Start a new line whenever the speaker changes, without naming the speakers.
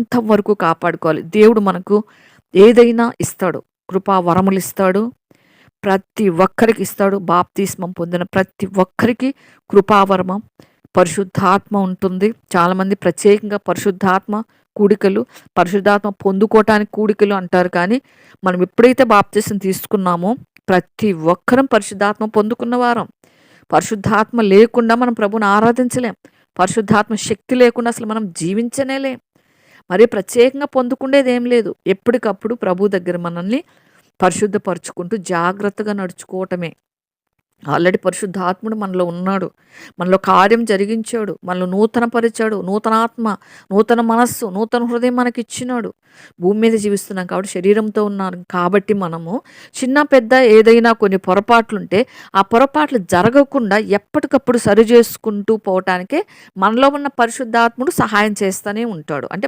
అంతవరకు కాపాడుకోవాలి. దేవుడు మనకు ఏదైనా ఇస్తాడు. కృపా వరములు ఇస్తాడు. ప్రతి ఒక్కరికి ఇస్తాడు. బాప్తిస్మం పొందిన ప్రతి ఒక్కరికి కృపావరమం, పరిశుద్ధాత్మ ఉంటుంది. చాలామంది ప్రత్యేకంగా పరిశుద్ధాత్మ కూడికలు, పరిశుద్ధాత్మ పొందుకోవటానికి కూడికలు అంటారు. కానీ మనం ఎప్పుడైతే బాప్తిసం తీసుకున్నామో ప్రతి ఒక్కరం పరిశుద్ధాత్మ పొందుకున్న వారం. పరిశుద్ధాత్మ లేకుండా మనం ప్రభువుని ఆరాధించలేం. పరిశుద్ధాత్మ శక్తి లేకుండా అసలు మనం జీవించనేలేం. మరి ప్రత్యేకంగా పొందుకుండేది ఏం లేదు. ఎప్పటికప్పుడు ప్రభు దగ్గర మనల్ని పరిశుద్ధపరుచుకుంటూ జాగ్రత్తగా నడుచుకోవటమే. ఆల్రెడీ పరిశుద్ధాత్ముడు మనలో ఉన్నాడు. మనలో కార్యం జరిగించాడు. మనలో నూతనపరిచాడు. నూతనాత్మ, నూతన మనస్సు, నూతన హృదయం మనకిచ్చినాడు. భూమి మీద జీవిస్తున్నాం కాబట్టి శరీరంతో ఉన్నాం కాబట్టి మనము చిన్న పెద్ద ఏదైనా కొన్ని పొరపాట్లుంటే ఆ పొరపాట్లు జరగకుండా ఎప్పటికప్పుడు సరి చేసుకుంటూ పోవటానికే మనలో ఉన్న పరిశుద్ధాత్ముడు సహాయం చేస్తూనే ఉంటాడు. అంటే